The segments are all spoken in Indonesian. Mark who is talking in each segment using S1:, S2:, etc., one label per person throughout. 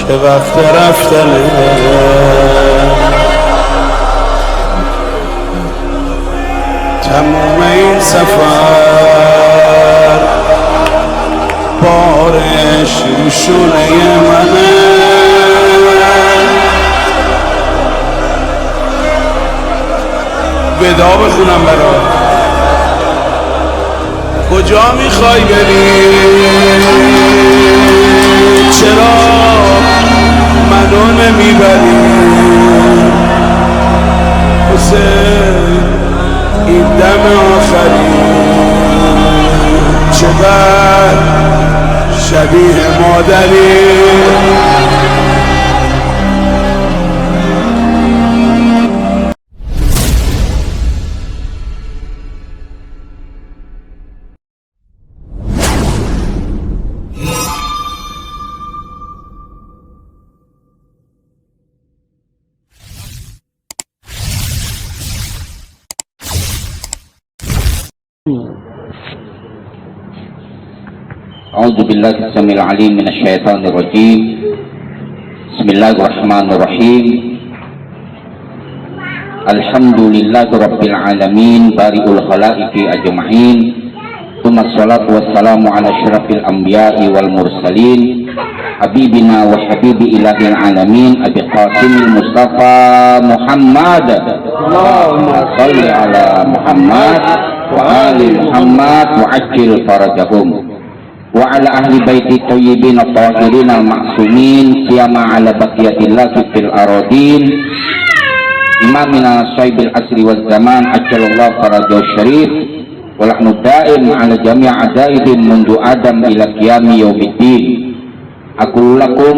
S1: که وقت رفتنه تموم این سفر بارش شونه منه ودا بخونم برات کجا میخوای بری چرا منو نمیبری حسین این دم آخری چقدر شبیه مادری
S2: أعوذ بالله السميع العليم من الشيطان الرجيم بسم الله الرحمن الرحيم الحمد لله رب العالمين بارئ الخلائق أجمعين ثم الصلاة والسلام على أشرف الأنبياء والمرسلين حبيبنا وحبيب إله العالمين أبي قاسم المصطفى محمد اللهم صل على محمد وآل محمد وعجل فرجهم وعلى أهل بيت الطيبين الطاهرين المعصومين سيما على بقية الله في الأراضين إمامنا صاحب العصر والزمان أجل الله فرجه الشريف ولحن الدائم على جميع عدائهم منذ آدم إلى قيام يوم الدين أقول لكم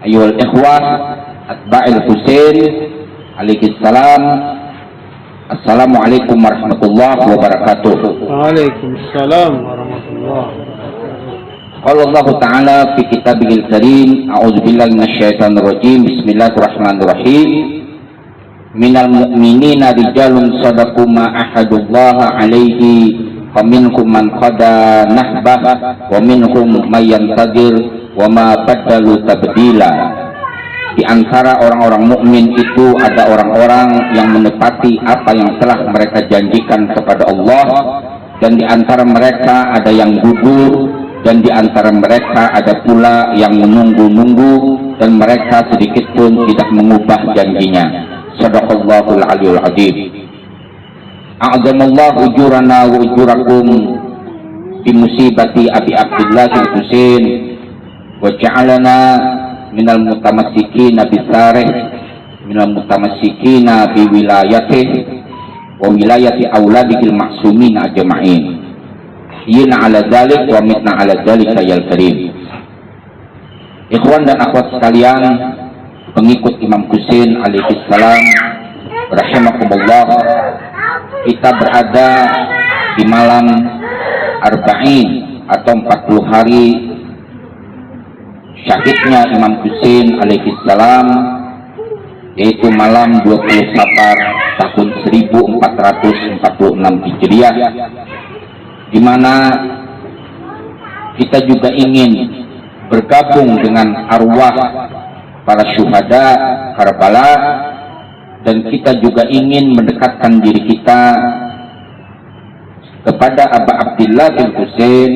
S2: أيها الإخوة أتباع الحسين عليه السلام السلام عليكم ورحمة الله وبركاته.
S1: وعليكم السلام ورحمة الله.
S2: قال الله تعالى في كتابه الكريم أعوذ بالله من الشيطان الرجيم بسم الله الرحمن الرحيم من المؤمنين رجال صدقوا ما عاهدوا الله عليه فمنهم من قضى نحبه ومنهم من ينتظر وما بدلوا تبديلا. Di antara orang-orang mukmin itu ada orang-orang yang menepati apa yang telah mereka janjikan kepada Allah, dan di antara mereka ada yang gugur, dan di antara mereka ada pula yang menunggu-nunggu, dan mereka sedikit pun tidak mengubah janjinya. Shadaqallahul aliyul azim. A'zamallahu ujurana wa ujurakum bi musibati Abi Abdillah al-Husain wa ja'alana minal mutamasikina bisarih minal mutamasikina bi wilayatih wa wilayati auladihil ma'sumin ajma'in yina ala dzalik wa mitna ala dzalika ya karim. Ikhwan dan akhwat sekalian, pengikut Imam Husain alaihi salam rahimakumullah, kita berada di malam Arba'in atau 40 hari syahidnya Imam Husain alaihi salam, yaitu malam 20 Safar tahun 1446 Hijriah, di mana kita juga ingin bergabung dengan arwah para syuhada Karbala, dan kita juga ingin mendekatkan diri kita kepada Aba Abdillah bin Husain,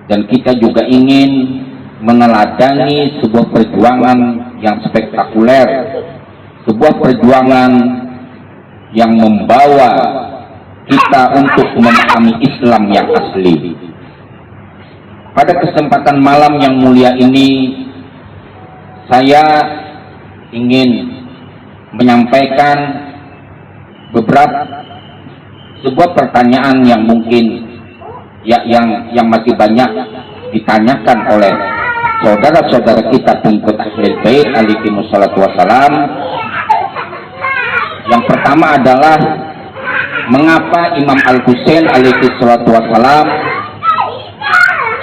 S2: dan kita juga ingin meneladani sebuah perjuangan yang spektakuler, sebuah perjuangan yang membawa kita untuk memahami Islam yang asli. Pada kesempatan malam yang mulia ini, saya ingin menyampaikan sebuah pertanyaan yang mungkin yang masih banyak ditanyakan oleh saudara-saudara kita pengikut Ahlul Bait alaihi wassalatu wassalam. Yang pertama adalah, mengapa Imam Al-Husain alaihi wassalatu wassalam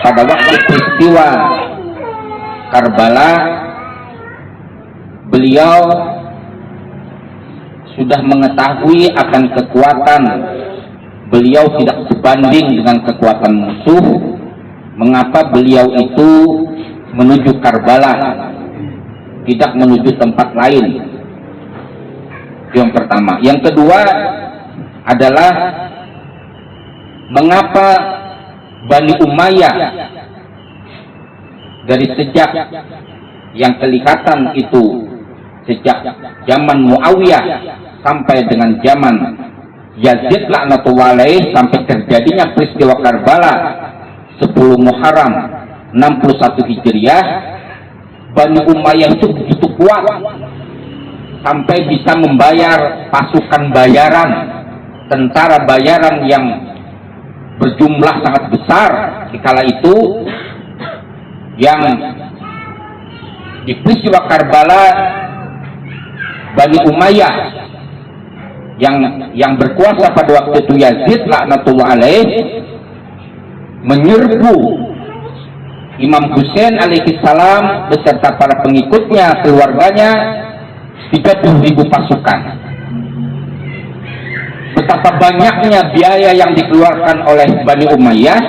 S2: pada waktu peristiwa Karbala beliau sudah mengetahui akan kekuatan beliau tidak sebanding dengan kekuatan musuh. Mengapa beliau itu menuju Karbala, tidak menuju tempat lain. Yang pertama. Yang kedua adalah mengapa Bani Umayyah dari sejak yang kelihatan itu sejak zaman Muawiyah sampai dengan zaman Yazid laknatullah alaih, sampai terjadinya peristiwa Karbala 10 Muharram 61 Hijriah, Bani Umayyah itu begitu kuat sampai bisa membayar pasukan bayaran, tentara bayaran yang berjumlah sangat besar di kala itu, yang di peristiwa Karbala Bani Umayyah yang berkuasa pada waktu itu Yazid laknatullah alaih menyerbu Imam Husain alaihi salam beserta para pengikutnya, keluarganya, 30.000 pasukan. Betapa banyaknya biaya yang dikeluarkan oleh Bani Umayyah,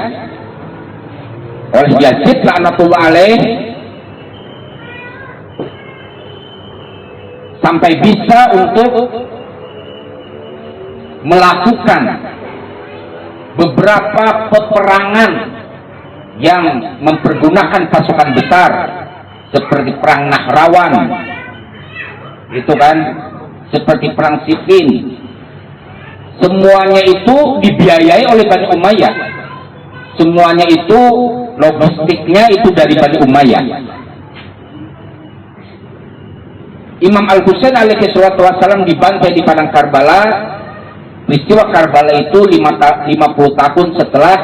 S2: oleh Yazid laknatullah alaih, sampai bisa untuk melakukan beberapa peperangan yang mempergunakan pasukan besar seperti perang Nahrawan, itu kan, seperti perang Siffin. Semuanya itu dibiayai oleh Bani Umayyah. Semuanya itu logistiknya itu dari Bani Umayyah. Imam Al-Husain alaihi salatu wassalam dibantai di padang Karbala. Peristiwa Karbala itu 50 tahun setelah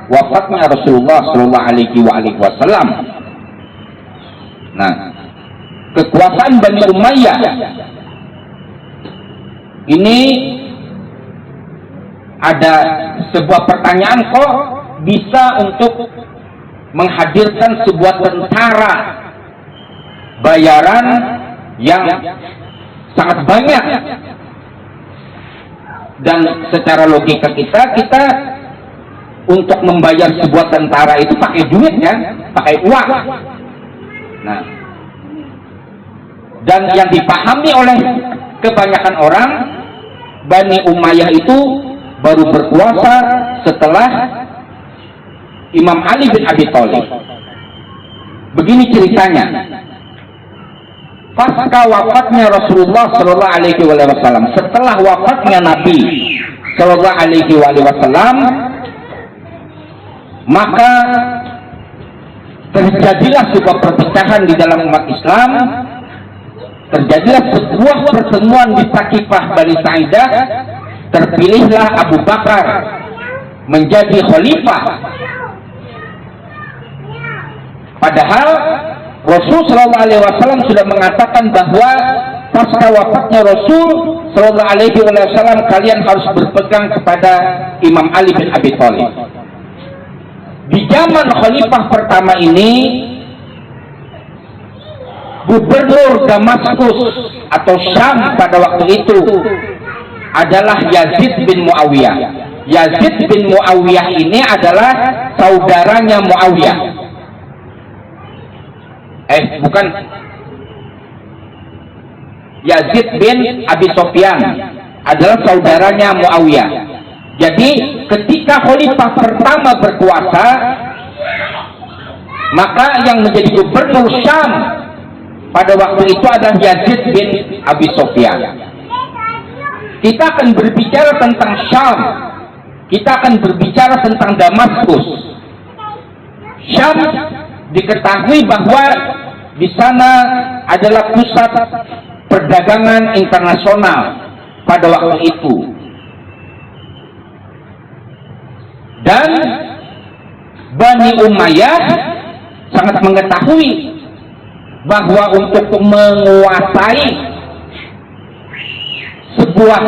S2: wafatnya Rasulullah Shallallahu Alaihi Wasallam. Nah, kekuasaan Bani Umayyah ini ada sebuah pertanyaan, kok bisa untuk menghadirkan sebuah tentara bayaran yang sangat banyak, dan secara logika kita untuk membayar sebuah tentara itu pakai duit kan, pakai uang. Nah, dan yang dipahami oleh kebanyakan orang, Bani Umayyah itu baru berkuasa setelah Imam Ali bin Abi Thalib. Begini ceritanya. Pasca wafatnya Rasulullah Shallallahu Alaihi Wasallam, setelah wafatnya Nabi Shallallahu Alaihi Wasallam, maka terjadilah sebuah perpecahan di dalam umat Islam. Terjadilah sebuah pertemuan di Saqifah Bani Sa'idah. Terpilihlah Abu Bakar menjadi khalifah. Padahal Rasul Shallallahu Alaihi Wasallam sudah mengatakan bahwa pasca wafatnya Rasul Shallallahu Alaihi Wasallam, kalian harus berpegang kepada Imam Ali bin Abi Thalib. Di zaman khalifah pertama ini, gubernur Damaskus atau Syam pada waktu itu adalah Yazid bin Muawiyah. Yazid bin Muawiyah ini adalah saudaranya Muawiyah. Bukan, Yazid bin Abi Sufyan adalah saudaranya Muawiyah. Jadi ketika khalifah pertama berkuasa, maka yang menjadi gubernur Syam pada waktu itu adalah Yazid bin Abi Sufyan. Kita akan berbicara tentang Syam, kita akan berbicara tentang Damaskus. Syam diketahui bahwa di sana adalah pusat perdagangan internasional pada waktu itu, dan Bani Umayyah sangat mengetahui bahwa untuk menguasai sebuah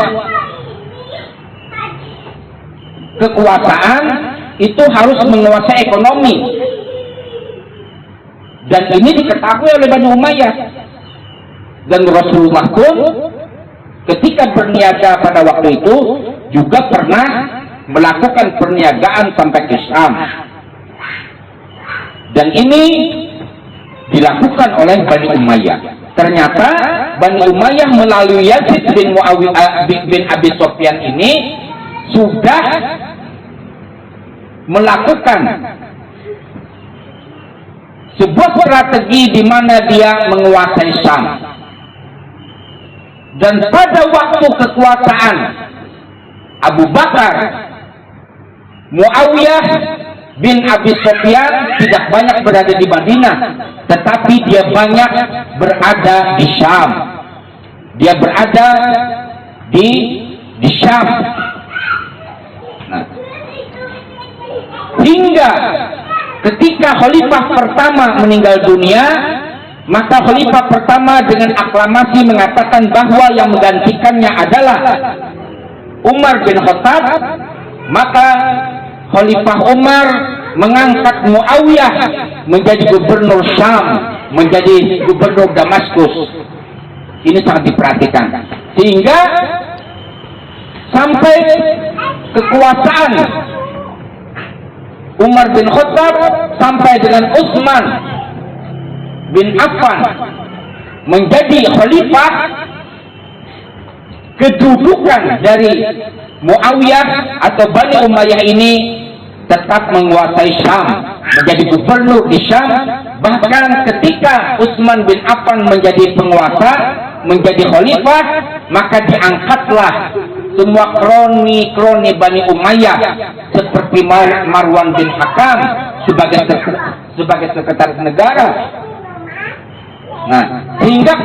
S2: kekuasaan itu harus menguasai ekonomi, dan ini diketahui oleh Bani Umayyah. Dan Rasulullah pun ketika berniaga pada waktu itu juga pernah melakukan perniagaan sampai ke Syam. Dan ini dilakukan oleh Bani Umayyah. Ternyata Bani Umayyah melalui Yazid bin Muawiyah bin Abi Sufyan ini sudah melakukan sebuah strategi di mana dia menguasai Syam. Dan pada waktu kekuasaan Abu Bakar, Muawiyah bin Abi Sufyan tidak banyak berada di Madinah, tetapi dia banyak berada di Syam. Dia berada di Syam. Nah, hingga ketika khalifah pertama meninggal dunia, maka khalifah pertama dengan aklamasi mengatakan bahwa yang menggantikannya adalah Umar bin Khattab. Maka Khalifah Umar mengangkat Muawiyah menjadi gubernur Syam, menjadi gubernur Damaskus. Ini sangat diperhatikan, sehingga sampai kekuasaan Umar bin Khattab sampai dengan Utsman bin Affan menjadi khalifah, kedudukan dari Muawiyah atau Bani Umayyah ini tetap menguasai Syam, menjadi gubernur di Syam. Bahkan ketika Utsman bin Affan menjadi penguasa, menjadi khalifah, maka diangkatlah semua kroni Bani Umayyah seperti Marwan bin Hakam sebagai sekretaris negara. Nah, sehingga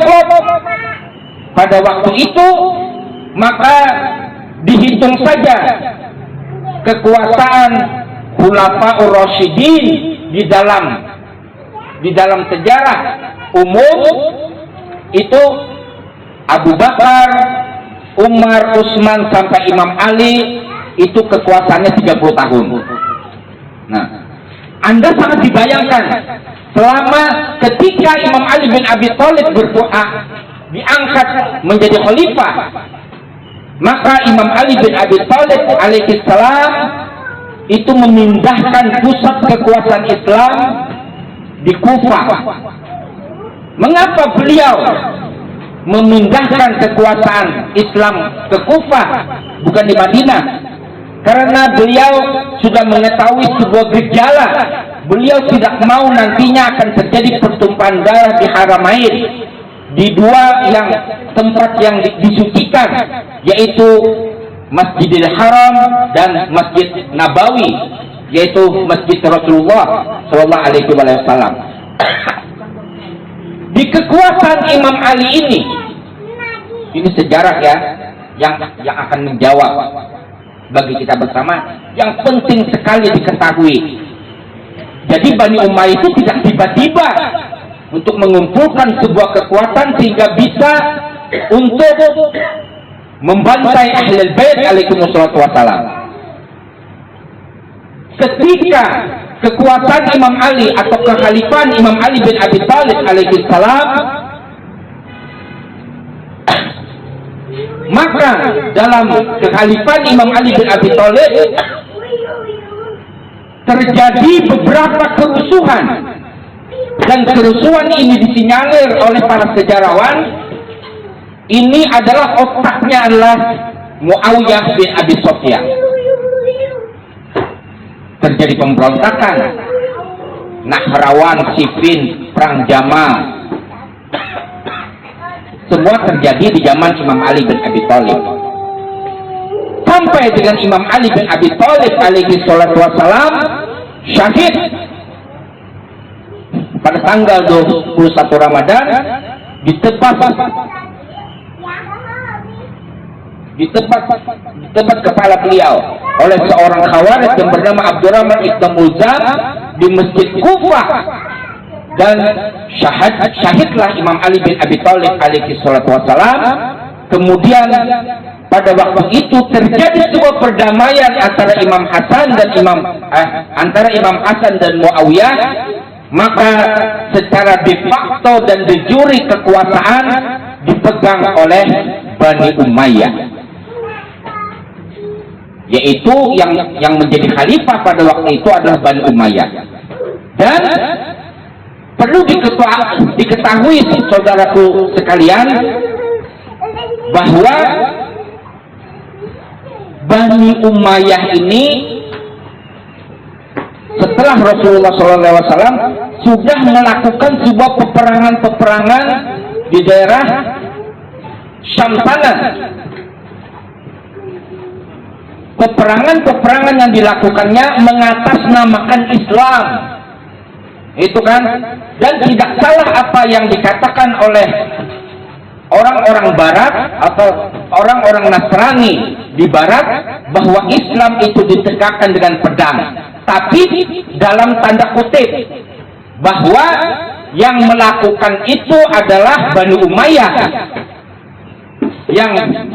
S2: pada waktu itu maka dihitung saja kekuasaan Khulafaur Rasyidin di dalam sejarah umum itu Abu Bakar, Umar, Utsman sampai Imam Ali, itu kekuasaannya 30 tahun. Nah, Anda sangat dibayangkan selama ketika Imam Ali bin Abi Thalib berdoa diangkat menjadi khalifah, maka Imam Ali bin Abi Thalib alaihi salam itu memindahkan pusat kekuasaan Islam di Kufah. Mengapa beliau memindahkan kekuasaan Islam ke Kufah, bukan di Madinah? Karena beliau sudah mengetahui sebuah gejala. Beliau tidak mau nantinya akan terjadi pertumpahan darah di Haramain, di dua tempat yang disucikan, yaitu Masjidil Haram dan Masjid Nabawi, yaitu Masjid Rasulullah Sallallahu Alaihi Wasallam. Di kekuasaan Imam Ali ini sejarah ya, yang akan menjawab bagi kita bersama, yang penting sekali diketahui. Jadi Bani Umayyah itu tidak tiba-tiba untuk mengumpulkan sebuah kekuatan sehingga bisa untuk membantai Ahlul Bait alaihimussalatu wassalam. Ketika kekuasaan Imam Ali atau kekhalifahan Imam Ali bin Abi Thalib alaihi salam, maka dalam kekhalifahan Imam Ali bin Abi Thalib terjadi beberapa kerusuhan, dan kerusuhan ini disinyalir oleh para sejarawan. Ini adalah otaknya adalah Muawiyah bin Abi Sufyan. Terjadi pemberontakan, Nahrawan, Siffin, Perang Jamal, semua terjadi di zaman Imam Ali bin Abi Thalib. Sampai dengan Imam Ali bin Abi Thalib alaihi salatu wassalam syahid pada tanggal 21 Ramadan di tempat kepala beliau oleh seorang khawarij yang bernama Abdurrahman ibn Mulzam di Masjid Kufah. Dan syahidlah Imam Ali bin Abi Thalib alaihi salatu wassalam. Kemudian pada waktu itu terjadi sebuah perdamaian antara Imam Hasan dan Muawiyah. Maka secara de facto dan de jure kekuasaan dipegang oleh Bani Umayyah, yaitu yang menjadi khalifah pada waktu itu adalah Bani Umayyah. Dan perlu diketahui saudaraku sekalian bahwa Bani Umayyah ini setelah Rasulullah SAW sudah melakukan sebuah peperangan di daerah Syam sana. Peperangan yang dilakukannya mengatasnamakan Islam, itu kan, dan tidak salah apa yang dikatakan oleh orang-orang Barat atau orang-orang Nasrani di Barat bahwa Islam itu ditegakkan dengan pedang, tapi dalam tanda kutip bahwa yang melakukan itu adalah Bani Umayyah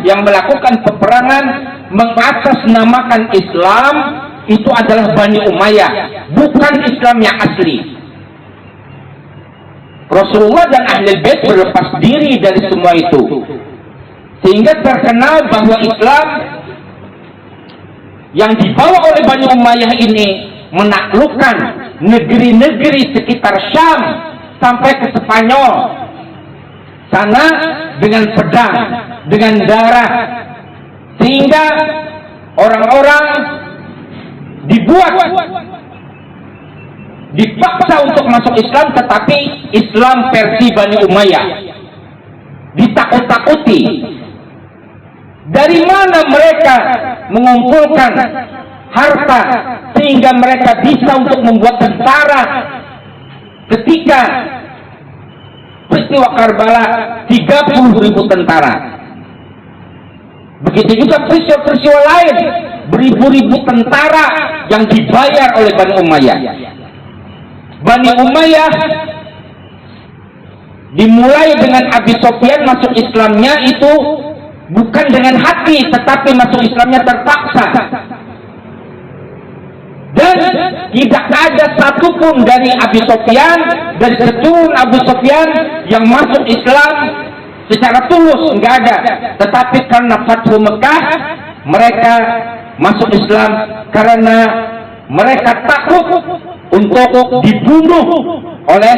S2: yang melakukan peperangan mengatasnamakan Islam, itu adalah Bani Umayyah, bukan Islam yang asli. Rasulullah dan Ahlul Bait berlepas diri dari semua itu, sehingga terkenal bahwa Islam yang dibawa oleh Bani Umayyah ini menaklukkan negeri-negeri sekitar Syam sampai ke Spanyol sana dengan pedang, dengan darah, sehingga orang-orang dipaksa untuk masuk Islam, tetapi Islam versi Bani Umayyah ditakut-takuti. Dari mana mereka mengumpulkan harta sehingga mereka bisa untuk membuat tentara ketika peristiwa Karbala 30.000 tentara. Begitu juga peristiwa-peristiwa lain, beribu-ribu tentara yang dibayar oleh Bani Umayyah. Bani Umayyah dimulai dengan Abi Sufyan masuk Islamnya itu bukan dengan hati, tetapi masuk Islamnya terpaksa. Dan tidak ada satupun dari Abi Sufyan, dari keturunan Abu Sufyan yang masuk Islam secara tulus, enggak ada. Tetapi karena Fathu Mekah, mereka masuk Islam karena mereka takut untuk dibunuh oleh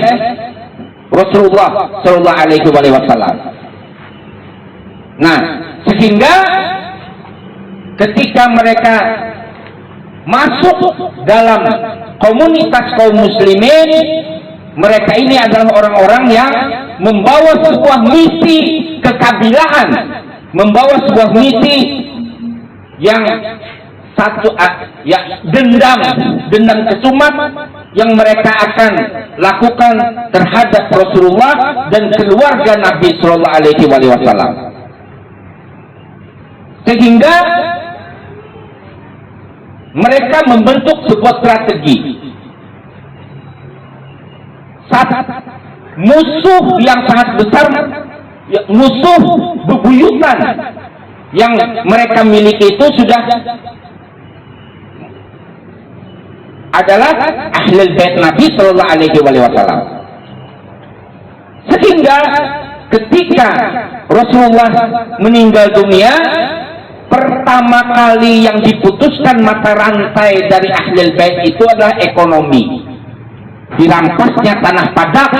S2: Rasulullah Shallallahu Alaihi Wasallam. Nah, sehingga ketika mereka masuk dalam komunitas kaum muslimin, mereka ini adalah orang-orang yang membawa sebuah misi kekabilahan, membawa sebuah misi yang satu, ya, dendam kesumat yang mereka akan lakukan terhadap Rasulullah dan keluarga Nabi Sallallahu Alaihi Wasallam. Sehingga mereka membentuk sebuah strategi. Musuh yang sangat besar, musuh bebuyutan yang mereka miliki itu sudah adalah Ahlul Bait Nabi Sallallahu Alaihi Wasallam. Sehingga ketika Rasulullah meninggal dunia, pertama kali yang diputuskan mata rantai dari Ahlul Bait itu adalah ekonomi. Dirampasnya tanah Padak,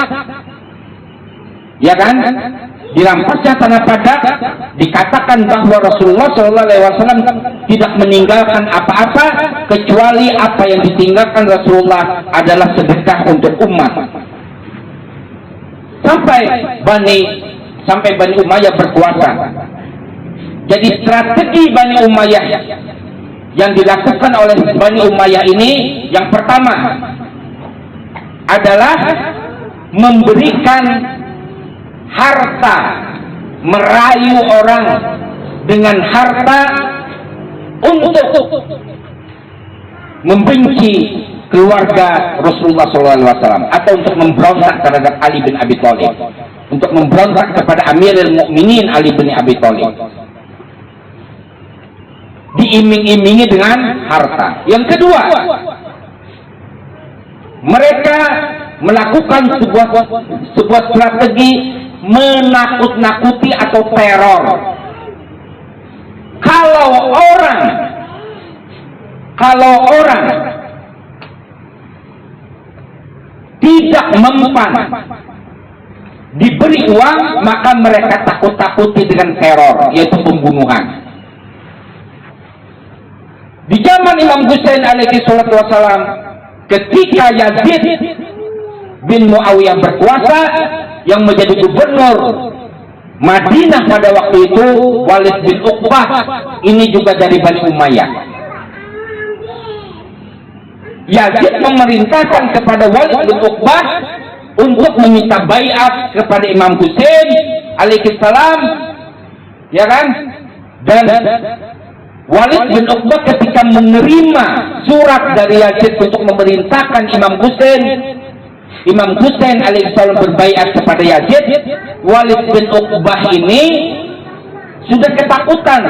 S2: ya kan? Dirampasnya tanah Padak, dikatakan bahwa Rasulullah SAW tidak meninggalkan apa-apa kecuali apa yang ditinggalkan Rasulullah adalah sedekah untuk umat. Sampai Bani Umayyah berkuasa. Jadi strategi Bani Umayyah yang dilakukan oleh Bani Umayyah ini, yang pertama adalah memberikan harta, merayu orang dengan harta untuk membenci keluarga Rasulullah SAW, atau untuk memberontak terhadap Ali bin Abi Thalib, untuk memberontak kepada Amirul Mukminin Ali bin Abi Thalib, diiming-imingi dengan harta. Yang kedua, mereka melakukan sebuah strategi menakut-nakuti atau teror. Kalau orang tidak mempan diberi uang, maka mereka takut-takuti dengan teror, yaitu pembunuhan. Di zaman Imam Husain alaihi salatu wassalam, ketika Yazid bin Muawiyah berkuasa, yang menjadi gubernur Madinah pada waktu itu Walid bin Uqbah, ini juga dari Bani Umayyah. Yazid memerintahkan kepada Walid bin Uqbah untuk meminta baiat kepada Imam Husain alaihi salam, ya kan? Dan Walid bin Uqbah ketika menerima surat dari Yazid untuk memerintahkan Imam Husain alaihissalam berbaiat kepada Yazid, Walid bin Uqbah ini sudah ketakutan.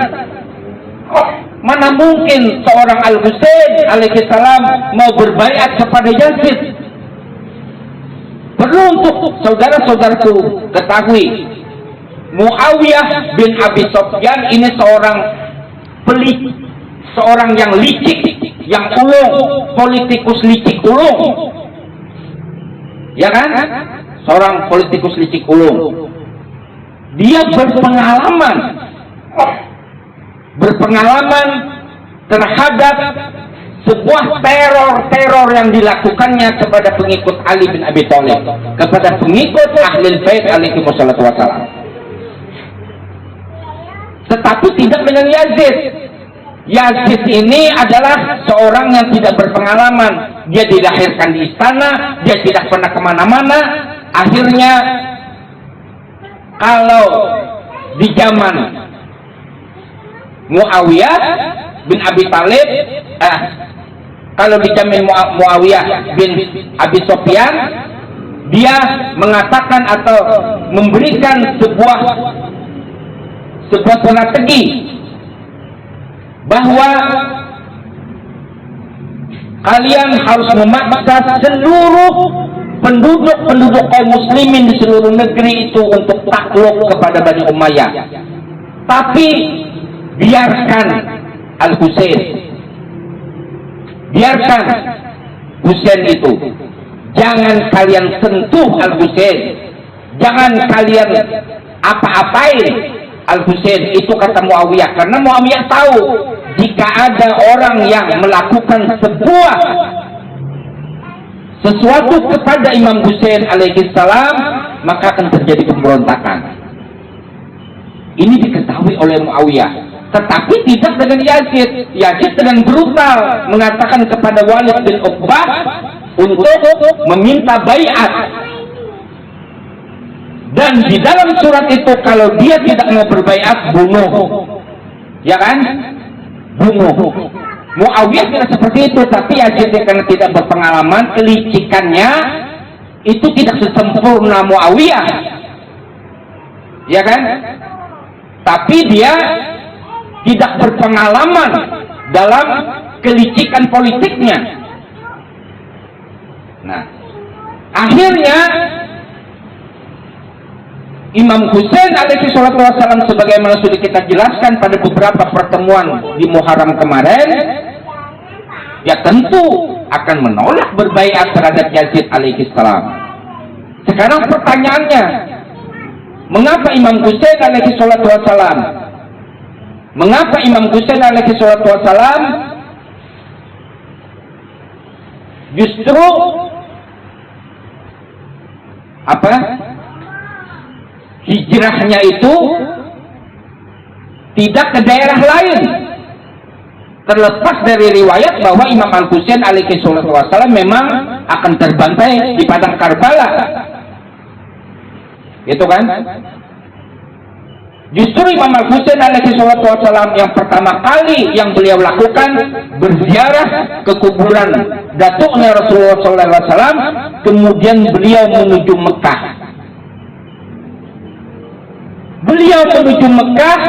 S2: Mana mungkin seorang Al-Husain alaihissalam mau berbaiat kepada Yazid? Perlu untuk saudara-saudaraku ketahui, Muawiyah bin Abi Sufyan ini seorang pelit, seorang yang licik, yang ulung, politikus licik ulung, ya kan? Seorang politikus licik ulung. Dia berpengalaman terhadap sebuah teror yang dilakukannya kepada pengikut Ali bin Abi Thalib, kepada pengikut Ahlul Bait alaihi wassalatu wassalam. Tetapi tidak dengan Yazid. Yazid ini adalah seorang yang tidak berpengalaman. Dia dilahirkan di istana, dia tidak pernah kemana-mana. Akhirnya kalau di zaman Muawiyah bin Abi Thalib, kalau di zaman Muawiyah bin Abi Sufyan, dia mengatakan atau memberikan sebuah strategi bahwa kalian harus memaksa seluruh penduduk kaum muslimin di seluruh negeri itu untuk takluk kepada Bani Umayyah. Tapi biarkan Al-Husain, biarkan Husain itu, jangan kalian sentuh Al-Husain, jangan kalian apa-apain Al-Husain, itu kata Muawiyah. Karena Muawiyah tahu jika ada orang yang melakukan sesuatu kepada Imam Husain alaihi salam, maka akan terjadi pemberontakan. Ini diketahui oleh Muawiyah, tetapi tidak dengan Yazid. Yazid dengan brutal mengatakan kepada Walid bin Uqbah untuk meminta baiat. Dan di dalam surat itu, kalau dia tidak mau berbaiat, bunuh, ya kan? Bunuh. Muawiyah tidak seperti itu, tapi Yazid karena tidak berpengalaman, kelicikannya itu tidak sesempurna Muawiyah, ya kan? Tapi dia tidak berpengalaman dalam kelicikan politiknya. Nah, akhirnya Imam Husain alaihi salatu wassalam, sebagaimana sudah kita jelaskan pada beberapa pertemuan di Muharram kemarin, ya tentu akan menolak berbaiat terhadap Yazid alaihi salam. Sekarang pertanyaannya, mengapa Imam Husain alaihi salatu wassalam, mengapa Imam Husain alaihi salatu wassalam justru hijrahnya itu tidak ke daerah lain, terlepas dari riwayat bahwa Imam Al-Husain alaihi salatu wassalam memang akan terbantai di padang Karbala, gitu kan? Justru Imam Al-Husain alaihi salatu wassalam yang pertama kali yang beliau lakukan berziarah ke kuburan datuknya Rasulullah sallallahu alaihi wasallam, kemudian beliau menuju Mekah. Beliau menuju Mekah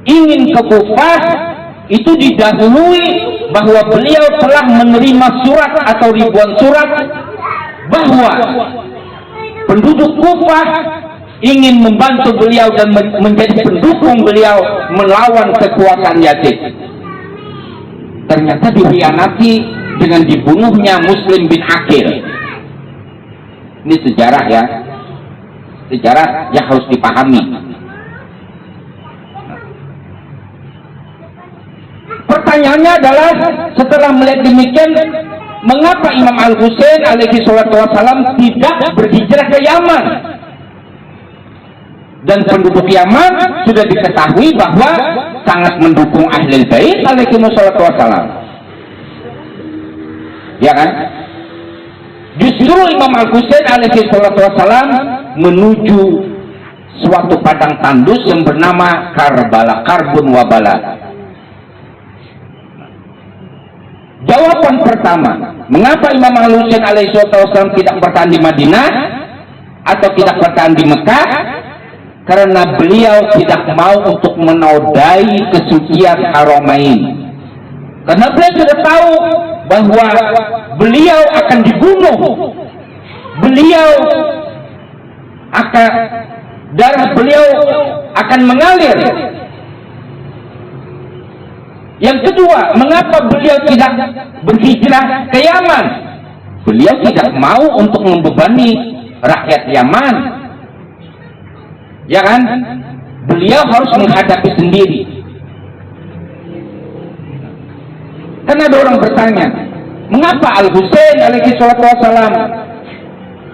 S2: ingin ke Kufah, itu didahului bahwa beliau telah menerima surat atau ribuan surat bahwa penduduk Kufah ingin membantu beliau dan menjadi pendukung beliau melawan kekuatan Yazid. Ternyata dikhianati dengan dibunuhnya Muslim bin Aqil. Ini sejarah ya. Sejarah yang harus dipahami. Pertanyaannya adalah, setelah melihat demikian, mengapa Imam Al-Husain alaihi salatu wassalam tidak berhijrah ke Yaman? Dan penduduk Yaman sudah diketahui bahwa sangat mendukung Ahlul Bait alaihi salatu wassalam. Ya kan? Justru Imam Al-Husain alaihi salatu wassalam menuju suatu padang tandus yang bernama Karbala, Karbun Wabala. Jawaban pertama, mengapa Imam Al-Husain alaihi salatu wassalam tidak bertahan di Madinah atau tidak bertahan di Mekah? Karena beliau tidak mau untuk menodai kesucian Haramain. Karena beliau sudah tahu bahwa beliau akan dibunuh, beliau akan, darah beliau akan mengalir. Yang kedua, mengapa beliau tidak berhijrah ke Yaman? Beliau tidak mau untuk membebani rakyat Yaman, ya kan? Beliau harus menghadapi sendiri. Karena ada orang bertanya, mengapa Al-Husain alaihi salatu wassalam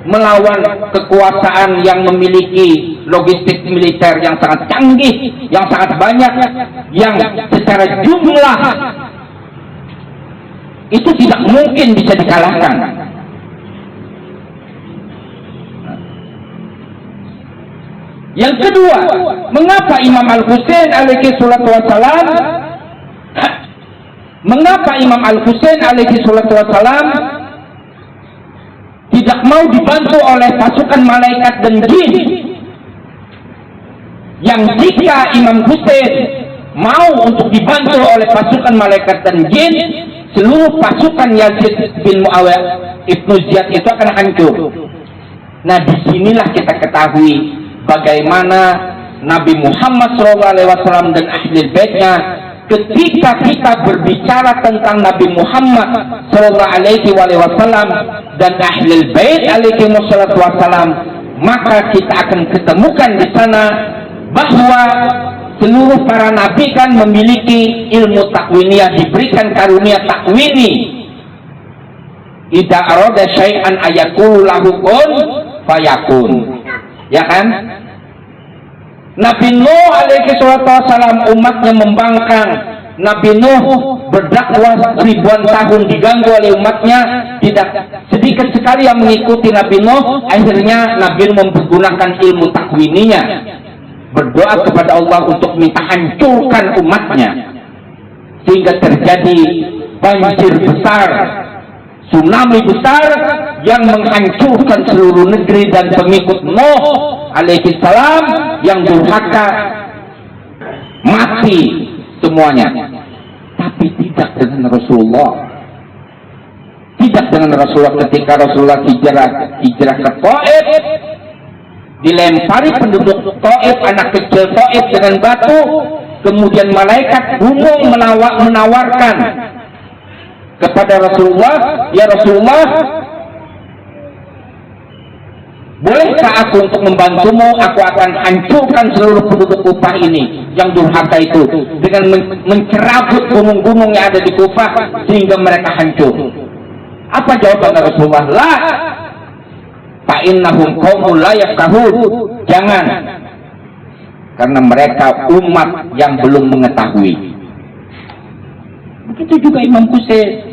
S2: melawan kekuasaan yang memiliki logistik militer yang sangat canggih, yang sangat banyak, yang secara jumlah itu tidak mungkin bisa dikalahkan. Yang kedua, mengapa Imam Al-Husain alaihi salatu wassalam tidak mau dibantu oleh pasukan malaikat dan jin, yang jika Imam Husain mau untuk dibantu oleh pasukan malaikat dan jin, seluruh pasukan Yazid bin Muawiyah Ibnu Ziyad itu akan hancur. Nah, disinilah kita ketahui bagaimana Nabi Muhammad SAW dan Ahlul Baitnya, ketika kita berbicara tentang Nabi Muhammad SAW dan Ahlul Bait alaihi wassalam, maka kita akan ketemukan di sana bahwa seluruh para nabi kan memiliki ilmu takwiniyah, diberikan karunia takwini. Idza arada syai'an ayaqulu lahu kun fayakun. Ya kan? Nabi Nuh alaihi wassalam umatnya membangkang. Nabi Nuh berdakwah ribuan tahun, diganggu oleh umatnya, tidak sedikit sekali yang mengikuti Nabi Nuh. Akhirnya Nabi Nuh menggunakan ilmu takwininya, berdoa kepada Allah untuk minta hancurkan umatnya, sehingga terjadi banjir besar, tsunami besar yang menghancurkan seluruh negeri, dan pengikut Nuh alaihi salam yang durhaka mati semuanya. Tapi tidak dengan Rasulullah, tidak dengan Rasulullah. Ketika Rasulullah hijrah ke Taif, dilempari penduduk Taif, anak kecil Taif dengan batu, kemudian malaikat gunung menawarkan kepada Rasulullah, ya Rasulullah, bolehkah aku untuk membantumu? Aku akan hancurkan seluruh penduduk Kufah ini yang durhaka itu, dengan mencerabut gunung-gunung yang ada di Kufah sehingga mereka hancur. Apa jawaban Rasulullah? La, fa innahum qaumul la yafqahun. Jangan, karena mereka umat yang belum mengetahui. Begitu juga Imam Husain.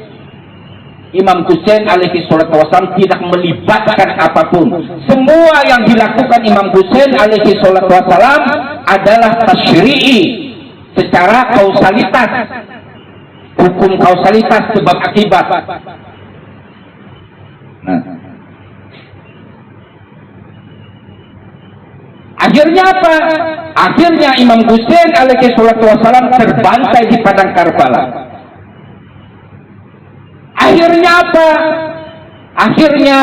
S2: Imam Husain alaihi salatu wassalam tidak melibatkan apapun. Semua yang dilakukan Imam Husain alaihi salatu wassalam adalah tasyri'i, secara kausalitas, hukum kausalitas, sebab akibat. Nah, akhirnya apa? Akhirnya Imam Husain alaihi salatu wassalam terbantai di padang Karbala. Akhirnya apa? Akhirnya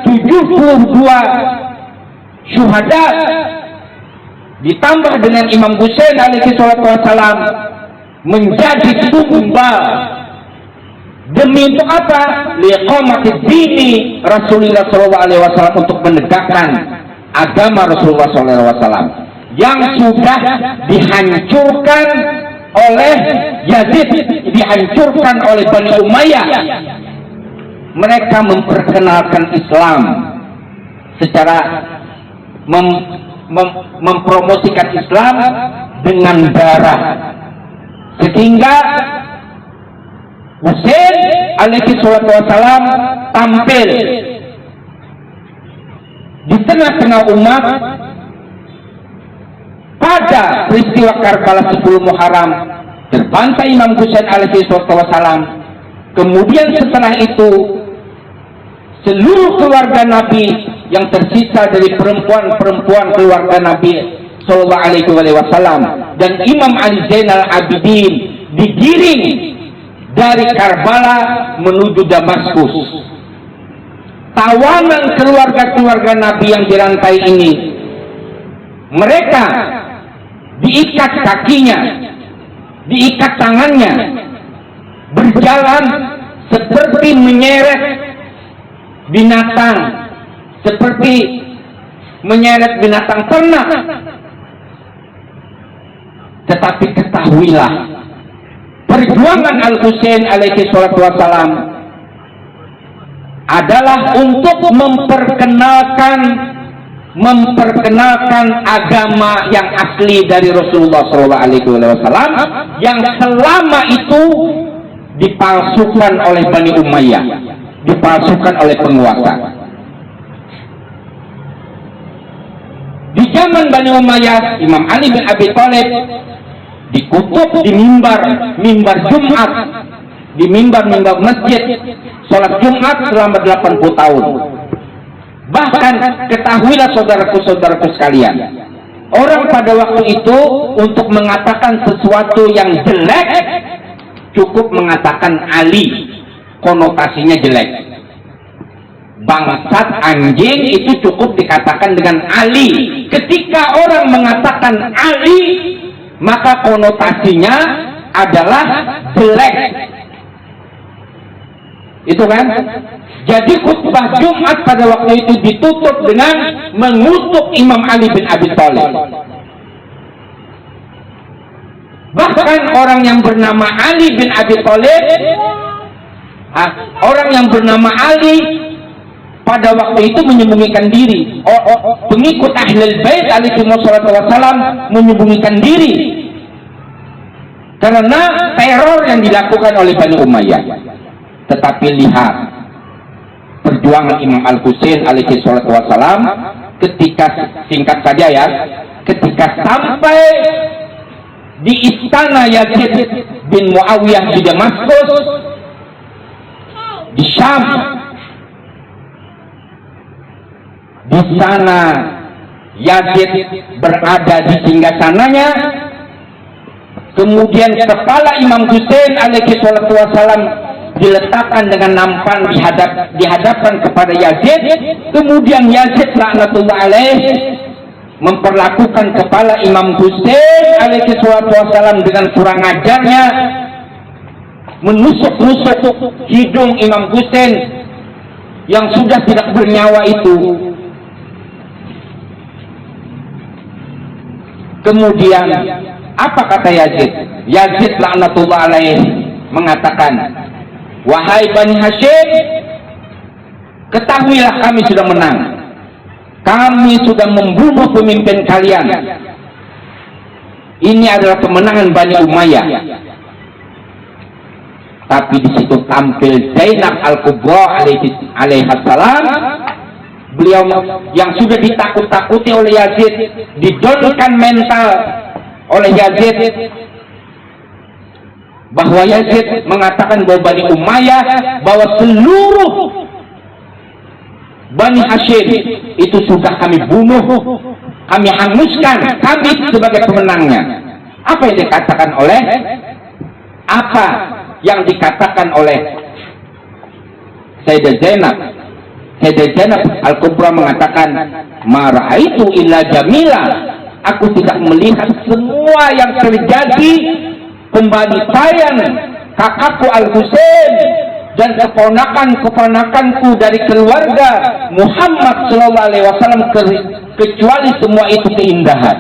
S2: 72 syuhada ditambah dengan Imam Husain alaihi salatu wassalam menjadi tumbal Demi untuk apa? Liqamatid dini Rasulullah SAW, untuk menegakkan agama Rasulullah SAW yang sudah dihancurkan oleh Yazid, dihancurkan oleh Bani Umayyah. Mereka memperkenalkan Islam secara mempromosikan Islam dengan darah, sehingga Husain alaihi salatu wassalam tampil di tengah-tengah umat pada peristiwa Karbala 10 Muharram, terbantai Imam Husain alaihi salatu wassalam. Kemudian setelah itu seluruh keluarga Nabi yang tersisa dari perempuan-perempuan keluarga Nabi Sallallahu Alaihi Wasallam dan Imam Ali Zainal Abidin digiring dari Karbala menuju Damaskus. Tawanan keluarga-keluarga Nabi yang dirantai ini, mereka diikat kakinya, diikat tangannya, berjalan seperti menyeret binatang, seperti menyeret binatang ternak. Tetapi ketahuilah, perjuangan Al-Husain alaihi salatu wassalam adalah untuk memperkenalkan agama yang asli dari Rasulullah SAW, yang selama itu dipalsukan oleh Bani Umayyah, dipalsukan oleh penguasa. Di zaman Bani Umayyah, Imam Ali bin Abi Thalib dikutuk di mimbar Jumat, di mimbar masjid, sholat Jumat selama 80 tahun. Bahkan ketahuilah saudaraku-saudaraku sekalian, orang pada waktu itu untuk mengatakan sesuatu yang jelek cukup mengatakan Ali, konotasinya jelek. Bangsat, anjing, itu cukup dikatakan dengan Ali. Ketika orang mengatakan Ali, maka konotasinya adalah jelek. Itu kan? Jadi khutbah Jumat pada waktu itu ditutup dengan mengutuk Imam Ali bin Abi Thalib. Bahkan orang yang bernama Ali bin Abi Thalib, orang yang bernama Ali pada waktu itu menyembunyikan diri. Pengikut Ahlul Bait alaihi wassalatu wassalam menyembunyikan diri karena teror yang dilakukan oleh Bani Umayyah. Tetapi lihat perjuangan Imam Al-Husain alaihi salatu wassalam ketika, singkat saja ya, ketika sampai di istana Yazid bin Muawiyah di Damaskus, di Syam. Di sana Yazid berada di singgasananya. Kemudian kepala Imam Husain alaihi salatu wassalam diletakkan dengan nampan di hadapan kepada Yazid. Kemudian Yazid laknatullah alaih memperlakukan kepala Imam Husain alaihi salatu wassalam dengan kurang ajarnya, menusuk-nusuk hidung Imam Husain yang sudah tidak bernyawa itu. Kemudian apa kata Yazid? Yazid laknatullah alaih mengatakan, wahai Bani Hashim, ketahuilah kami sudah menang. Kami sudah membunuh pemimpin kalian. Ini adalah kemenangan Bani Umayyah. Tapi di situ tampil Zainab Al-Kubra alaihi salam. Beliau yang sudah ditakut-takuti oleh Yazid, didonkan mental oleh Yazid, bahwa Yazid mengatakan bahwa Bani Umayyah, bahwa seluruh Bani Hashim itu sudah kami bunuh, kami hanguskan, kami sebagai pemenangnya. Apa yang dikatakan oleh Sayyidah Zainab? Sayyidah Zainab Al-Kubra mengatakan, ma ra'aitu illa jamila. Aku tidak melihat semua yang terjadi pembantaian kakakku Al-Husain dan keponakan-keponakanku dari keluarga Muhammad sallallahu alaihi wasallam kecuali semua itu keindahan.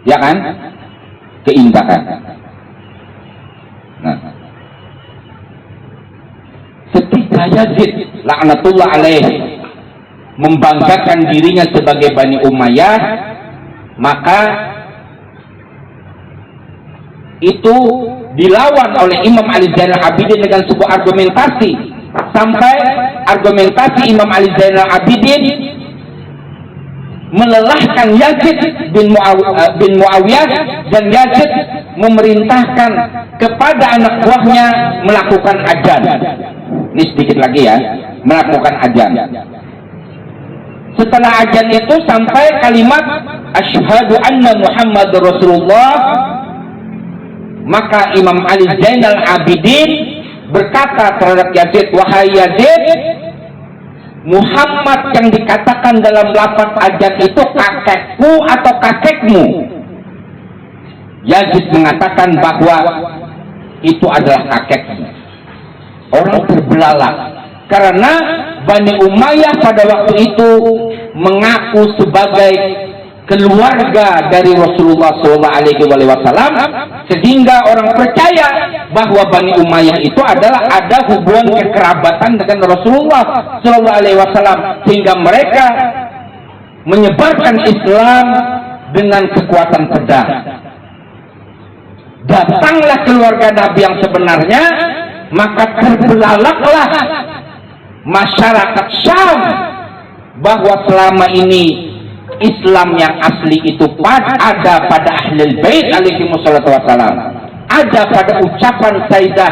S2: Ya kan? Keindahan. Nah, ketika Yazid laknatullah alaih membanggakan dirinya sebagai Bani Umayyah, maka itu dilawan oleh Imam Ali Zainal Abidin dengan sebuah argumentasi, sampai argumentasi Imam Ali Zainal Abidin melelahkan Yazid bin Muawiyah, dan Yazid memerintahkan kepada anak buahnya melakukan adzan. Ini sedikit lagi ya, melakukan adzan. Setelah adzan itu sampai kalimat asyhadu anna Muhammadur Rasulullah, maka Imam Ali Zainal Abidin berkata terhadap Yazid, wahai Yazid, Muhammad yang dikatakan dalam lafaz adzan itu kakekku atau kakekmu? Yazid mengatakan bahwa itu adalah kakekmu. Orang terbelalak karena Bani Umayyah pada waktu itu mengaku sebagai keluarga dari Rasulullah SAW, sehingga orang percaya bahwa Bani Umayyah itu adalah ada hubungan kekerabatan dengan Rasulullah SAW, sehingga mereka menyebarkan Islam dengan kekuatan pedang. Datanglah keluarga Nabi yang sebenarnya, maka terbelalaklah masyarakat Syam bahwa selama ini Islam yang asli itu ada pada Ahlul Bait alaihi wassalatu wassalam, ada pada ucapan Sayyidah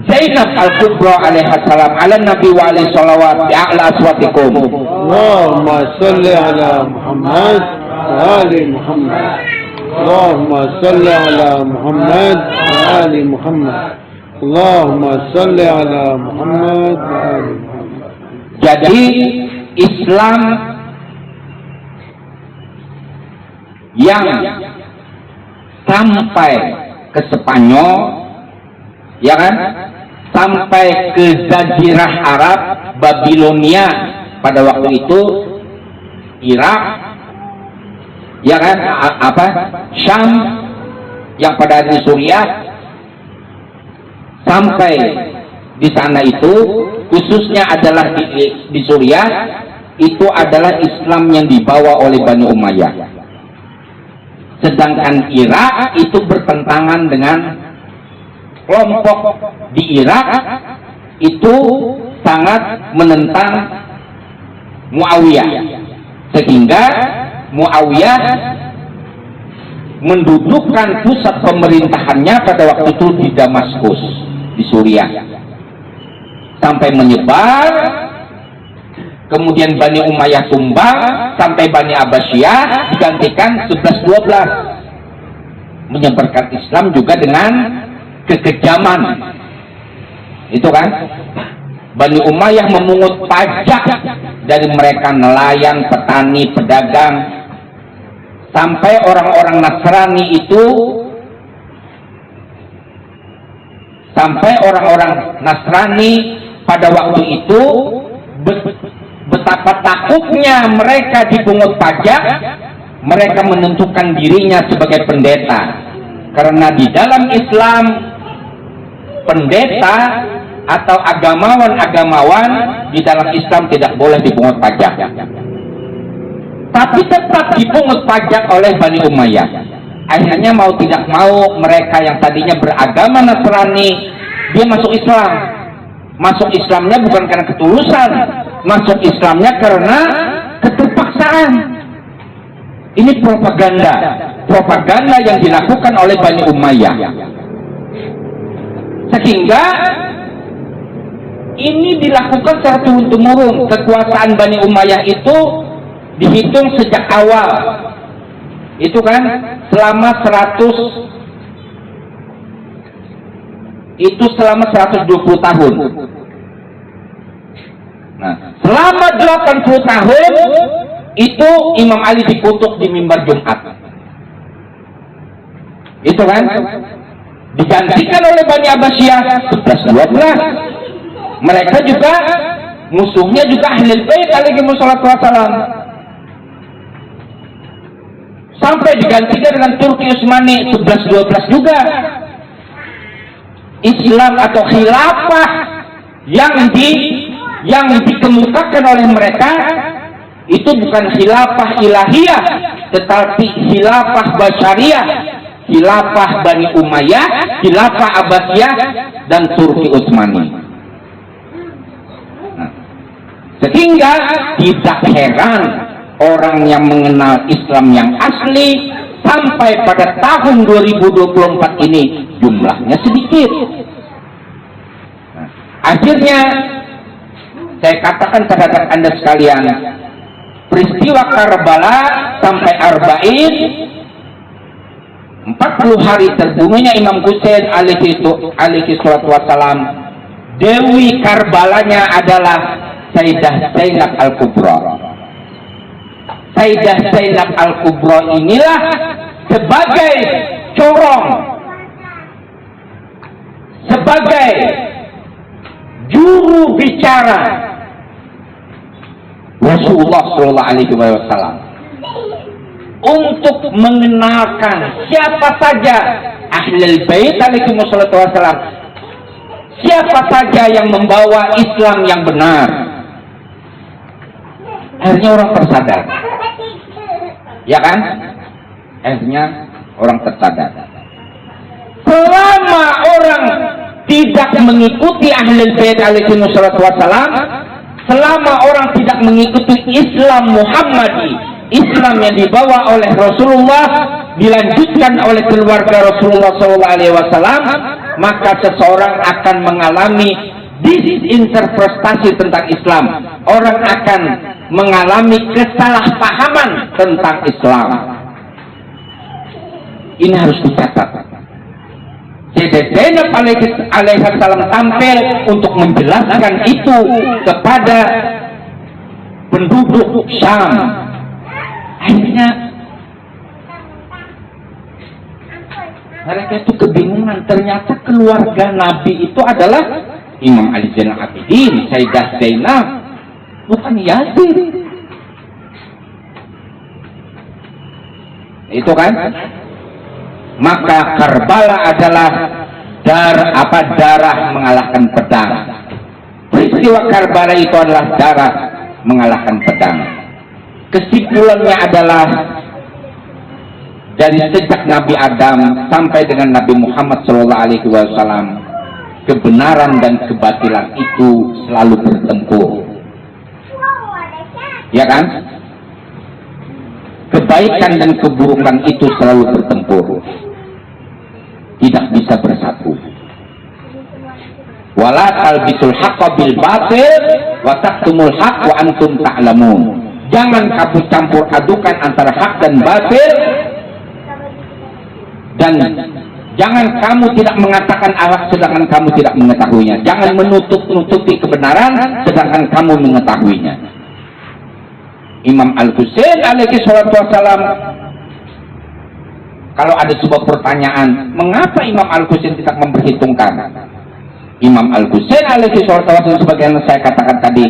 S2: Zainab Al-Kubra alaihi salam, ala Nabi wa alaihi salawat bi a'la aswatikum.
S1: Allahumma salli ala Muhammad wa ali Muhammad. Allahumma salli ala Muhammad wa ali Muhammad. Allahumma salli ala Muhammad wa ali Muhammad.
S2: Jadi Islam yang sampai ke Spanyol, ya kan, sampai ke Jazirah Arab, Babilonia pada waktu itu, Irak, ya kan, Syam yang pada hari Suriah, sampai di sana itu khususnya adalah di Suriah, itu adalah Islam yang dibawa oleh Bani Umayyah. Sedangkan Irak itu bertentangan dengan kelompok di Irak itu sangat menentang Muawiyah, sehingga Muawiyah mendudukkan pusat pemerintahannya pada waktu itu di Damaskus, di Suriah, sampai menyebar. Kemudian Bani Umayyah tumbang sampai Bani Abbasiyah digantikan 11-12, menyebarkan Islam juga dengan kekejaman. Itu kan, Bani Umayyah memungut pajak dari mereka, nelayan, petani, pedagang, sampai orang-orang Nasrani itu, sampai orang-orang Nasrani pada waktu itu betapa takutnya mereka dipungut pajak, mereka menentukan dirinya sebagai pendeta. Karena di dalam Islam, pendeta atau agamawan di dalam Islam tidak boleh dipungut pajak, tapi tetap dipungut pajak oleh Bani Umayyah. Akhirnya mau tidak mau, mereka yang tadinya beragama Nasrani, dia masuk Islam. Masuk Islamnya bukan karena ketulusan, masuk Islamnya karena keterpaksaan. Ini propaganda yang dilakukan oleh Bani Umayyah, sehingga ini dilakukan secara turun-temurun. Kekuasaan Bani Umayyah itu dihitung sejak awal, itu kan selama 120 tahun. Nah, selama 80 tahun itu Imam Ali dikutuk di mimbar Jumat. Itu kan digantikan oleh Bani Abbasiyah 11-12. Mereka juga musuhnya juga Ahlul Bait alaihi wassalam, sampai digantikan dengan Turki Utsmani 11-12 juga. Islam atau khilafah yang dikemukakan oleh mereka itu bukan khilafah ilahiyah, tetapi khilafah basyariyah, khilafah Bani Umayyah, khilafah Abbasiyah, dan Turki Utsmani. Nah, sehingga tidak heran orang yang mengenal Islam yang asli sampai pada tahun 2024 ini jumlahnya sedikit. Nah, akhirnya saya katakan terhadap Anda sekalian, peristiwa Karbala sampai Arba'in, 40 hari terbunuhnya Imam Husain alaihi salatu wassalam, Dewi Karbalanya adalah Sayyidah Zainab Al-Kubra. Sayyidah Zainab Al-Kubra inilah sebagai corong, sebagai juru bicara Rasulullah Shallallahu Alaihi Wasallam untuk mengenalkan siapa saja Ahlul Bait alaihi wasallam, siapa saja yang membawa Islam yang benar. Akhirnya orang tersadar, ya kan? Akhirnya orang tersadar. Selama orang tidak mengikuti Ahlul Bait alaihi wasallam, selama orang tidak mengikuti Islam Muhammadi, Islam yang dibawa oleh Rasulullah, dilanjutkan oleh keluarga Rasulullah SAW, maka seseorang akan mengalami disinterpretasi tentang Islam. Orang akan mengalami kesalahpahaman tentang Islam. Ini harus dicatat. Sayyidah Zainab alaihissalam tampil untuk menjelaskan itu kepada penduduk Syam. Akhirnya mereka itu kebingungan. Ternyata keluarga Nabi itu adalah Imam Ali Zainal Abidin, Sayyidah Zainab, bukan Yazid. Itu kan? Maka Karbala adalah darah mengalahkan pedang. Peristiwa Karbala itu adalah darah mengalahkan pedang. Kesimpulannya adalah dari sejak Nabi Adam sampai dengan Nabi Muhammad SAW, kebenaran dan kebatilan itu selalu bertempur, ya kan? Kebaikan dan keburukan itu selalu bertempur, tidak bisa bersatu. Wala talbisul haqqa bil batil wa taktumul haqq wa antum ta'lamun. Jangan kamu campur adukan antara hak dan batil, dan jangan kamu tidak mengatakan Allah sedangkan kamu tidak mengetahuinya. Jangan menutup-nutupi kebenaran sedangkan kamu mengetahuinya. Imam Al-Husain alaihi salatu wassalam, kalau ada sebuah pertanyaan, mengapa Imam Al-Husain tidak memperhitungkan? Imam Al-Husain alaihi salatu wassalam, sebagaimana saya katakan tadi,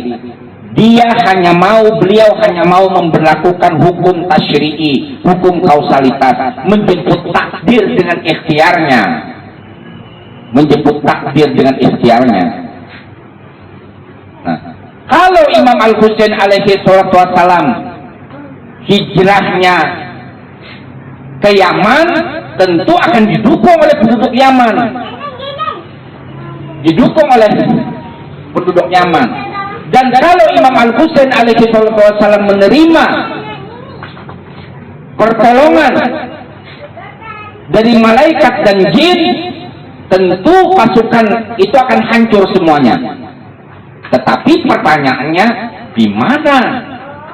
S2: beliau hanya mau memberlakukan hukum tasyri'i, hukum kausalitas, menjemput takdir dengan ikhtiarnya. Menjemput takdir dengan ikhtiarnya. Nah, kalau Imam Al-Husain alaihi salatu wassalam hijrahnya ke Yaman, tentu akan didukung oleh penduduk Yaman. Didukung oleh penduduk Yaman. Dan kalau Imam Al-Husain alaihi salatu wassalam menerima pertolongan dari malaikat dan jin, tentu pasukan itu akan hancur semuanya. Tetapi pertanyaannya, di mana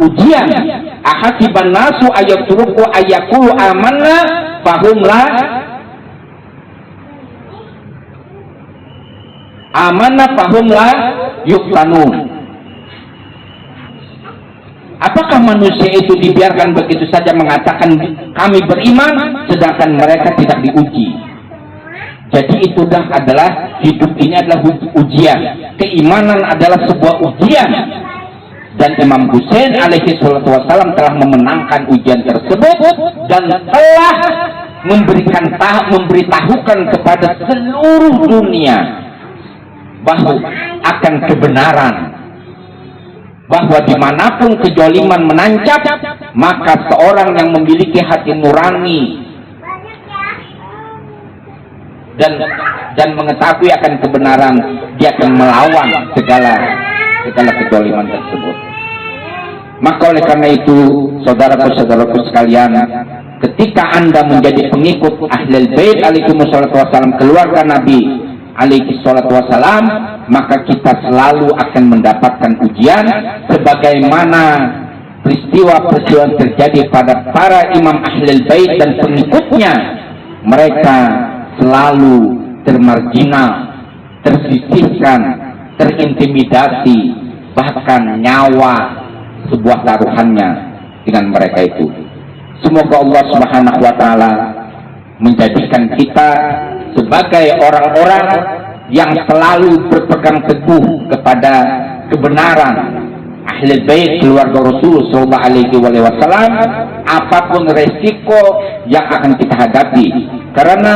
S2: ujian? Ahasiban nasu ayatruku ayakulu amanna fahum la amanna fahum la yuftanun. Apakah manusia itu dibiarkan begitu saja mengatakan kami beriman sedangkan mereka tidak diuji? Jadi itulah adalah hidup ini adalah ujian. Keimanan adalah sebuah ujian. Dan Imam Husain alaihi salatu wassalam telah memenangkan ujian tersebut dan telah memberitahukan kepada seluruh dunia bahwa akan kebenaran, bahwa dimanapun kejoliman menancap, maka seorang yang memiliki hati nurani dan mengetahui akan kebenaran, dia akan melawan segala kejoliman tersebut. Maka oleh karena itu, saudaraku-saudaraku sekalian, ketika Anda menjadi pengikut Ahlul Bait alaihi wassalatu wassalam, keluarga Nabi alaihi salatu wassalam, maka kita selalu akan mendapatkan ujian sebagaimana peristiwa-peristiwa yang terjadi pada para imam Ahlul Bait dan pengikutnya. Mereka selalu termarginal, tersisihkan, terintimidasi, bahkan nyawa sebuah taruhannya dengan mereka itu. Semoga Allah Subhanahu wa taala menjadikan kita sebagai orang-orang yang selalu berpegang teguh kepada kebenaran Ahlul Bait keluarga Rasul sallallahu alaihi wasallam, apapun resiko yang akan kita hadapi. Karena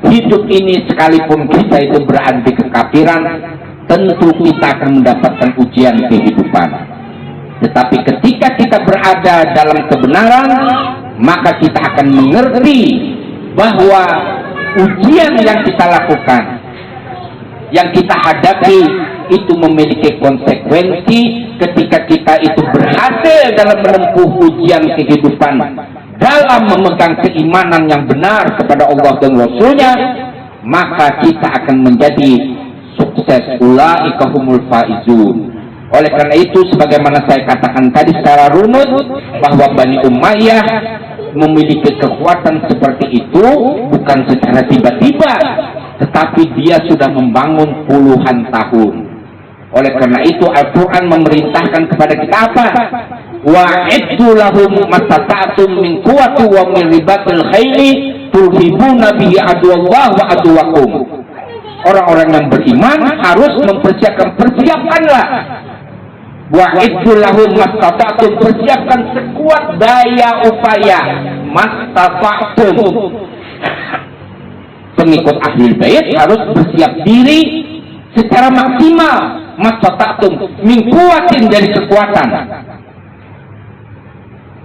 S2: hidup ini sekalipun kita itu berada di kekafiran, tentu kita akan mendapatkan ujian kehidupan. Tetapi ketika kita berada dalam kebenaran, maka kita akan mengerti bahwa ujian yang kita lakukan, yang kita hadapi, itu memiliki konsekuensi ketika kita itu berhasil dalam menempuh ujian kehidupan, dalam memegang keimanan yang benar kepada Allah dan Rasulnya, maka kita akan menjadi sukses. Ulaika humul faizun. Oleh karena itu, sebagaimana saya katakan tadi secara runut, bahwa Bani Umayyah memiliki kekuatan seperti itu bukan secara tiba-tiba, tetapi dia sudah membangun puluhan tahun. Oleh karena itu, Al-Quran memerintahkan kepada kita apa? Wa'iddu lahum mastata'tum min quwwati wa min ribatil khaili turhibuna bihi aduwallah wa aduwakum. Orang-orang yang beriman harus persiapkanlah. Wa'iddu lahum mastata'tum, persiapkan sekuat daya upaya. Mastata'tum. Pengikut Ahlul Bait harus bersiap diri secara maksimal. Mastata'tum, min quwwatin, dari kekuatan.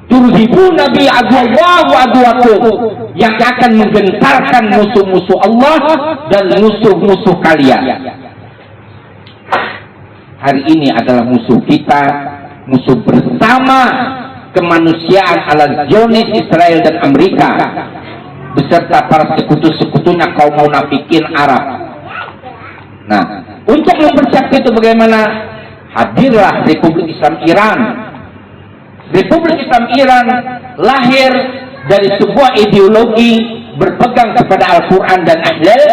S2: Turhibuna bi aduwallah wa aduwakum, yang akan menggentarkan musuh-musuh Allah dan musuh-musuh kalian. Hari ini adalah musuh kita, musuh bersama kemanusiaan ala Zionis, Israel dan Amerika, beserta para sekutu-sekutunya kaum munafikin Arab. Nah, untuk mempersiapkan itu bagaimana? Hadirlah Republik Islam Iran. Republik Islam Iran lahir dari sebuah ideologi berpegang kepada Al-Quran dan Ahlul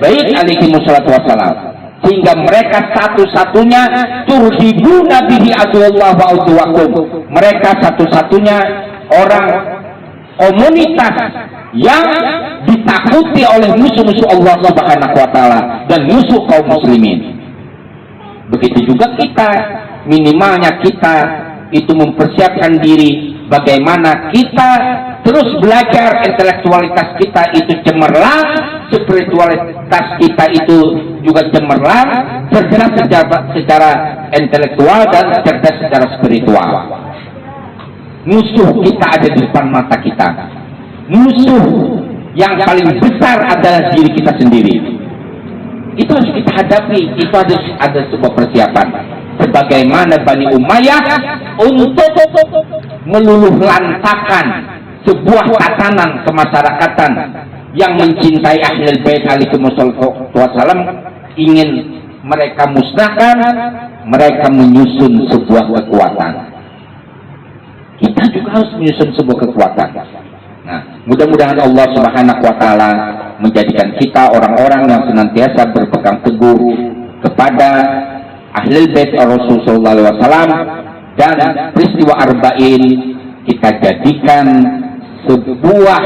S2: Bait alaihi wassalatu wassalam, sehingga mereka satu-satunya turhibuna bihi aduwallah wa aduwakum. Mereka satu-satunya orang komunitas yang ditakuti oleh musuh-musuh Allah Subhanahu wa taala dan musuh kaum muslimin. Begitu juga kita, minimalnya kita itu mempersiapkan diri bagaimana kita terus belajar, intelektualitas kita itu cemerlang, spiritualitas kita itu juga cemerlang, cerdas secara intelektual dan cerdas secara spiritual. Musuh kita ada di depan mata kita. Musuh yang paling besar adalah diri kita sendiri. Itu harus kita hadapi, itu harus ada sebuah persiapan. Sebagaimana Bani Umayyah untuk meluluh lantakan sebuah tatanan kemasyarakatan yang mencintai Ahlul Bait alaihi wassalam, ingin mereka musnahkan, mereka menyusun sebuah kekuatan. Kita juga harus menyusun sebuah kekuatan. Nah, mudah-mudahan Allah Subhanahu wa taala menjadikan kita orang-orang yang senantiasa berpegang teguh kepada Ahlul Bait Rasul sallallahu alaihi wasallam, dan peristiwa Arba'in kita jadikan sebuah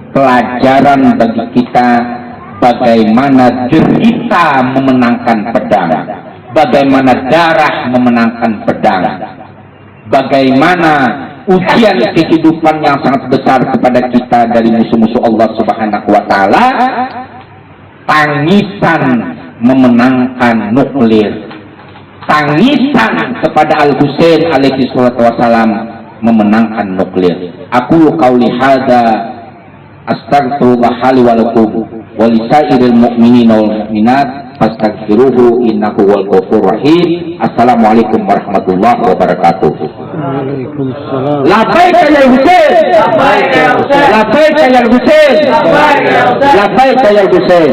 S2: pelajaran bagi kita bagaimana derita memenangkan pedang, bagaimana darah memenangkan pedang, bagaimana ujian kehidupan yang sangat besar kepada kita dari musuh-musuh Allah Subhanahu wa taala, tangisan memenangkan nuklir, tangisan kepada Al-Husain alaihi salatu wassalam memenangkan nuklir. Aku qauli hadza astaghfirullah li wa lakum wa lisairil mu'minina wal mu'minat fastaghfiruhu innahu huwal ghafurur rahim. Assalamualaikum warahmatullahi wabarakatuh.
S1: Waalaikumsalam.
S2: Labbaik ya Husain, labbaik ya Husain, labbaik ya Husain, labbaik ya Husain.